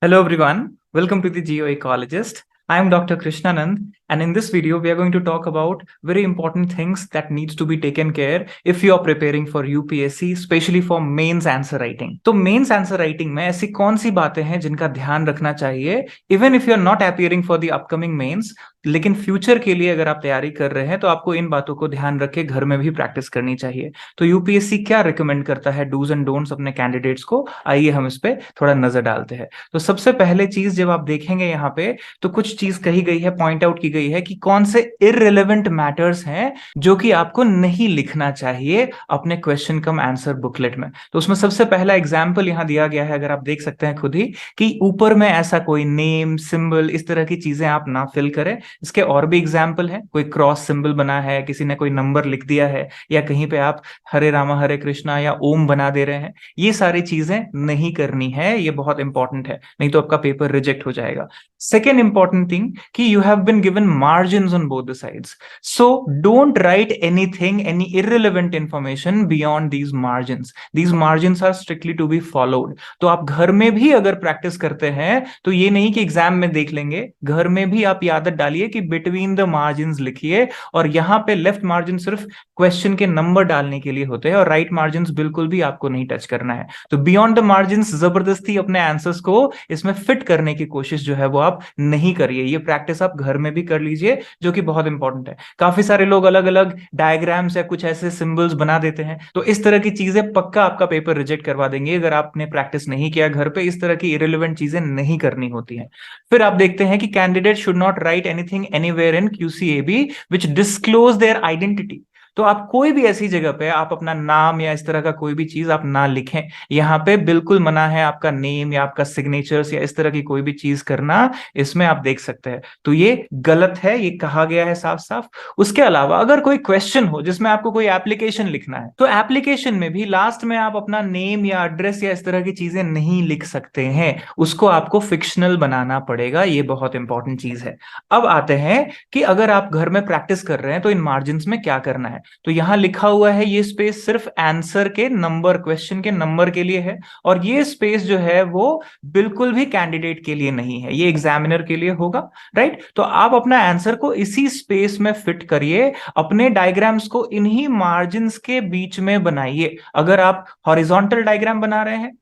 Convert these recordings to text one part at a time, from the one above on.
Hello everyone, welcome to the Geo Ecologist. I am Dr. Krishnanand, and in this video we are going to talk about very important things that needs to be taken care if you are preparing for UPSC, especially for mains answer writing. तो mains answer writing में ऐसी कौन सी बातें हैं जिनका ध्यान रखना चाहिए even if you are not appearing for the upcoming mains, लेकिन फ्यूचर के लिए अगर आप तैयारी कर रहे हैं तो आपको इन बातों को ध्यान रख के घर में भी प्रैक्टिस करनी चाहिए। तो यूपीएससी क्या रिकमेंड करता है डूज एंड डोंट्स अपने कैंडिडेट्स को, आइए हम इस पे थोड़ा नजर डालते हैं। तो सबसे पहले चीज जब आप देखेंगे यहाँ पे तो कुछ चीज कही गई है, पॉइंट आउट की गई है कि कौन से इररिलेवेंट मैटर्स हैं जो कि आपको नहीं लिखना चाहिए अपने क्वेश्चन कम आंसर बुकलेट में। तो उसमें सबसे पहला एग्जाम्पल यहाँ दिया गया है, अगर आप देख सकते हैं खुद ही, कि ऊपर में ऐसा कोई नेम सिंबल इस तरह की चीजें आप ना फिल करें। इसके और भी एग्जाम्पल है, कोई क्रॉस सिंबल बना है, किसी ने कोई नंबर लिख दिया है, या कहीं पे आप हरे रामा हरे कृष्णा या ओम बना दे रहे हैं, ये सारी चीजें नहीं करनी है। ये बहुत इंपॉर्टेंट है, नहीं तो आपका पेपर रिजेक्ट हो जाएगा। सेकेंड इंपॉर्टेंट थिंग कि you have been given margins on both the sides, so don't write anything, any irrelevant information beyond these margins. These margins are strictly to be followed. तो आप घर में भी अगर practice करते हैं तो ये नहीं कि एग्जाम में देख लेंगे, घर में भी आप ये आदत डालिए कि बिटवीन द मार्जिन्स लिखिए। और यहां पे लेफ्ट मार्जिन सिर्फ क्वेश्चन के नंबर डालने के लिए होते हैं और राइट मार्जिन्स बिल्कुल भी आपको नहीं टच करना है। तो बियॉन्ड द मार्जिन्स जबरदस्ती अपने आंसर्स को इसमें फिट करने की कोशिश जो है वो आप नहीं करिए। ये प्रैक्टिस आप घर में भी कर लीजिए, जो कि बहुत इंपॉर्टेंट है। काफी सारे लोग अलग अलग डायग्राम्स या कुछ ऐसे सिंबल्स बना देते हैं, तो इस तरह की चीजें पक्का आपका पेपर रिजेक्ट करवा देंगे अगर आपने प्रैक्टिस नहीं किया घर पे। इस तरह की इरेलीवेंट चीजें नहीं करनी होती हैं। फिर आप देखते हैं कि candidate should not write anything anywhere in QCAB which disclose their identity. तो आप कोई भी ऐसी जगह पे आप अपना नाम या इस तरह का कोई भी चीज आप ना लिखें। यहां पे बिल्कुल मना है आपका नेम या आपका सिग्नेचर्स या इस तरह की कोई भी चीज करना, इसमें आप देख सकते हैं। तो ये गलत है, ये कहा गया है साफ साफ। उसके अलावा अगर कोई क्वेश्चन हो जिसमें आपको कोई एप्लीकेशन लिखना है, तो एप्लीकेशन में भी लास्ट में आप अपना नेम या एड्रेस या इस तरह की चीजें नहीं लिख सकते हैं, उसको आपको फिक्शनल बनाना पड़ेगा। ये बहुत इंपॉर्टेंट चीज है। अब आते हैं कि अगर आप घर में प्रैक्टिस कर रहे हैं तो इन मार्जिन में क्या करना है। तो यहां लिखा हुआ है ये स्पेस सिर्फ आंसर के नंबर, क्वेश्चन के नंबर के लिए है, और ये स्पेस जो है वो बिल्कुल भी कैंडिडेट के लिए नहीं है, ये एग्जामिनर के लिए होगा। राइट, तो आप अपना आंसर को इसी स्पेस में फिट करिए, अपने डायग्राम्स को इन्हीं मार्जिन्स के बीच में बनाइए। अगर आप हॉरिजॉन्टल डायग्राम बना रहे हैं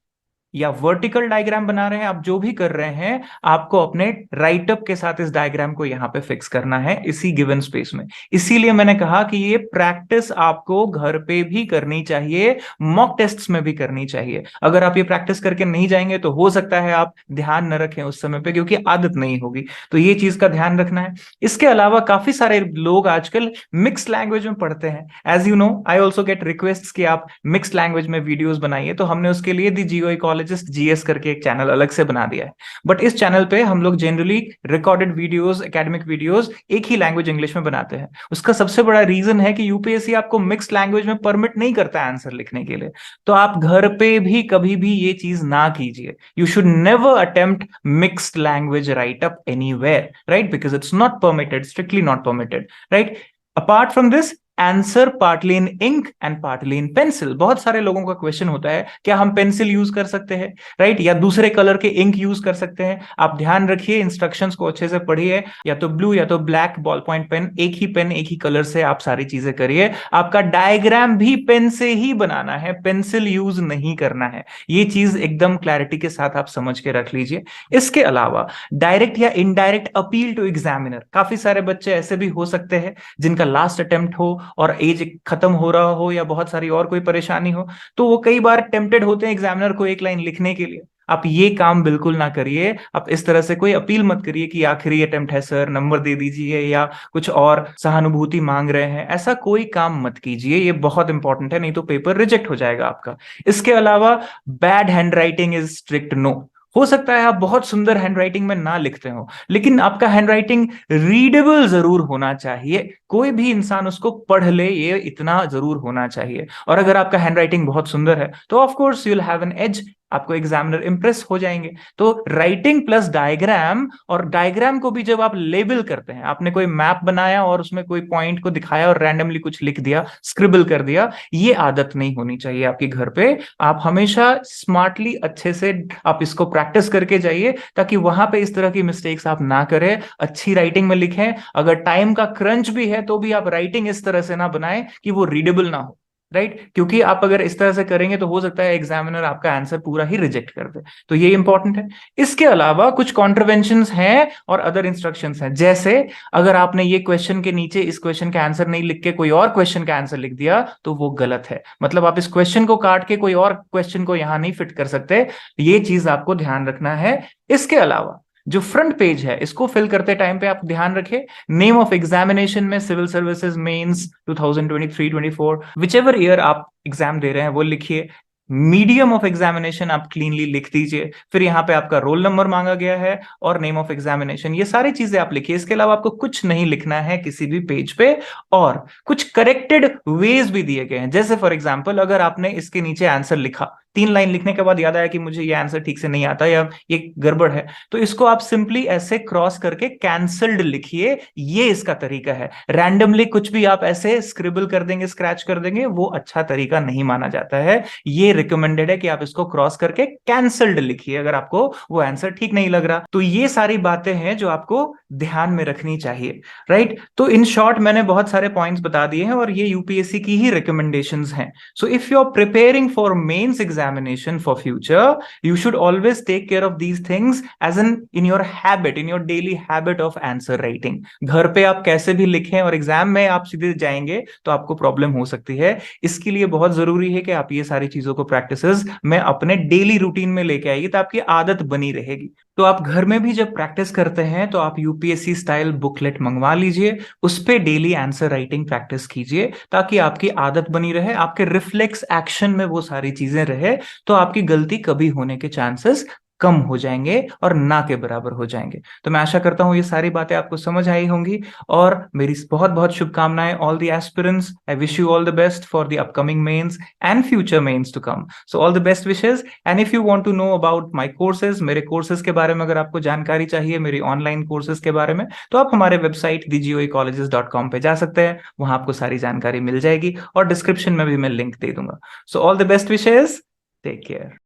या वर्टिकल डायग्राम बना रहे हैं, आप जो भी कर रहे हैं, आपको अपने राइट अप के साथ इस डायग्राम को यहां पे फिक्स करना है इसी गिवन स्पेस में। इसीलिए मैंने कहा कि ये प्रैक्टिस आपको घर पे भी करनी चाहिए, मॉक टेस्ट्स में भी करनी चाहिए। अगर आप ये प्रैक्टिस करके नहीं जाएंगे तो हो सकता है आप ध्यान न रखें उस समय पे, क्योंकि आदत नहीं होगी। तो ये चीज का ध्यान रखना है। इसके अलावा काफी सारे लोग आजकल मिक्स लैंग्वेज में पढ़ते हैं। As you know, I also get request कि आप मिक्स लैंग्वेज में वीडियोस बनाइए, तो हमने उसके लिए दी जियो इकोलॉजिस्ट जीएस करके एक चैनल अलग से बना दिया है। बट इस चैनल पे हम लोग generally recorded videos, academic videos एक ही लैंग्वेज इंग्लिश में बनाते हैं। उसका सबसे बड़ा रीजन है कि यूपीएससी आपको मिक्स लैंग्वेज में परमिट नहीं करता है आंसर लिखने के लिए। तो आप घर पे भी कभी भी ये चीज ना कीजिए। You should never attempt mixed language write up anywhere, right, because it's not permitted, strictly not permitted, right. Apart from this, answer partly in ink and partly in pencil. बहुत सारे लोगों का क्वेश्चन होता है क्या हम पेंसिल यूज कर सकते हैं, राइट, या दूसरे कलर के इंक यूज कर सकते हैं। आप ध्यान रखिए, इंस्ट्रक्शंस को अच्छे से पढ़िए, या तो ब्लू या तो ब्लैक बॉल पॉइंट पेन, एक ही कलर से आप सारी चीजें करिए। आपका डायग्राम भी पेन से ही बनाना है, पेंसिल यूज नहीं करना है। ये चीज एकदम क्लैरिटी के साथ आप समझ के रख लीजिए। इसके अलावा डायरेक्ट या इनडायरेक्ट अपील टू एग्जामिनर, काफी सारे बच्चे ऐसे भी हो सकते हैं जिनका लास्ट अटेम्प्ट हो और एज खत्म हो रहा हो या बहुत सारी और कोई परेशानी हो, तो वो कई बार टेम्प्टेड होते हैं एग्जामिनर को एक लाइन लिखने के लिए। आप ये काम बिल्कुल ना करिए। आप इस तरह से कोई अपील मत करिए कि आखिरी अटेम्प्ट है सर, नंबर दे दीजिए, या कुछ और सहानुभूति मांग रहे हैं। ऐसा कोई काम मत कीजिए, ये बहुत इंपॉर्टेंट है, नहीं तो पेपर रिजेक्ट हो जाएगा आपका। इसके अलावा bad hand writing is strict no. हो सकता है आप बहुत सुंदर हैंडराइटिंग में ना लिखते हो, लेकिन आपका हैंडराइटिंग रीडेबल जरूर होना चाहिए। कोई भी इंसान उसको पढ़ ले, ये इतना जरूर होना चाहिए। और अगर आपका हैंडराइटिंग बहुत सुंदर है तो of course you will have an edge आपको एग्जामिनर इंप्रेस हो जाएंगे। तो राइटिंग प्लस डायग्राम, और डायग्राम को भी जब आप लेबल करते हैं, आपने कोई मैप बनाया और उसमें कोई पॉइंट को दिखाया और रैंडमली कुछ लिख दिया, स्क्रिबल कर दिया, ये आदत नहीं होनी चाहिए आपकी घर पे। आप हमेशा स्मार्टली अच्छे से आप इसको प्रैक्टिस करके जाइए, ताकि वहां पे इस तरह की मिस्टेक्स आप ना करें, अच्छी राइटिंग में लिखें। अगर टाइम का क्रंच भी है तो भी आप राइटिंग इस तरह से ना बनाएं कि वो रीडेबल ना हो, राइट? क्योंकि आप अगर इस तरह से करेंगे तो हो सकता है एग्जामिनर आपका आंसर पूरा ही रिजेक्ट कर दे। तो ये इंपॉर्टेंट है। इसके अलावा कुछ कॉन्ट्रवेंशंस हैं और अदर इंस्ट्रक्शंस हैं, जैसे अगर आपने ये क्वेश्चन के नीचे इस क्वेश्चन का आंसर नहीं लिख के कोई और क्वेश्चन का आंसर लिख दिया तो वो गलत है। मतलब आप इस क्वेश्चन को काट के कोई और क्वेश्चन को यहां नहीं फिट कर सकते। ये चीज आपको ध्यान रखना है। इसके अलावा जो फ्रंट पेज है, इसको फिल करते टाइम पे आप ध्यान रखें, नेम ऑफ एग्जामिनेशन में civil services mains 2023-24, whichever year आप एग्जाम दे रहे हैं वो लिखिए। मीडियम ऑफ एग्जामिनेशन आप क्लीनली लिख दीजिए। फिर यहाँ पे आपका रोल नंबर मांगा गया है और नेम ऑफ एग्जामिनेशन, ये सारी चीजें आप लिखिए। इसके अलावा आपको कुछ नहीं लिखना है किसी भी पेज पे। और कुछ करेक्टेड वेज भी दिए गए हैं, जैसे फॉर एग्जाम्पल अगर आपने इसके नीचे आंसर लिखा, 3 लाइन लिखने के बाद याद आया कि मुझे ये आंसर ठीक से नहीं आता या ये गड़बड़ है, तो इसको आप सिंपली ऐसे क्रॉस करके कैंसल्ड लिखिए। ये इसका तरीका है। रैंडमली कुछ भी आप ऐसे स्क्रिबल कर देंगे, स्क्रैच कर देंगे, वो अच्छा तरीका नहीं माना जाता है। ये रिकमेंडेड है कि आप इसको क्रॉस करके कैंसल्ड लिखिए अगर आपको वो आंसर ठीक नहीं लग रहा। तो ये सारी बातें हैं जो आपको ध्यान में रखनी चाहिए, राइट? तो इन शॉर्ट मैंने बहुत सारे पॉइंट्स बता दिए हैं और ये यूपीएससी की ही रिकमेंडेशंस हैं। So if you are preparing for mains examination for future, you should always take care of these things as in your habit, in your daily habit of answer writing. घर पे आप कैसे भी लिखें और एग्जाम में आप सीधे जाएंगे तो आपको प्रॉब्लम हो सकती है। इसके लिए बहुत जरूरी है कि आप ये सारी चीजों को प्रैक्टिसेस में अपने डेली रूटीन में लेके आइए, तो आपकी आदत बनी रहेगी। तो आप घर में भी जब प्रैक्टिस करते हैं तो आप यूपीएससी स्टाइल बुकलेट मंगवा लीजिए, उस पे डेली आंसर राइटिंग प्रैक्टिस कीजिए, ताकि आपकी आदत बनी रहे, आपके रिफ्लेक्स एक्शन में वो सारी चीजें रहे, तो आपकी गलती कभी होने के चांसेस कम हो जाएंगे और ना के बराबर हो जाएंगे। तो मैं आशा करता हूं ये सारी बातें आपको समझ आई होंगी, और मेरी बहुत बहुत शुभकामनाएं all the aspirants. I wish you all the best for the upcoming mains and future mains to come. So all the best wishes. And if you want to know about my courses, मेरे courses के बारे में अगर आपको जानकारी चाहिए, मेरी online courses के बारे में, तो आप हमारे वेबसाइट thegeoecolleges.com पे जा सकते हैं। वहां आपको सारी जानकारी मिल जाएगी और डिस्क्रिप्शन में भी मैं लिंक दे दूंगा। So all the best wishes, take care.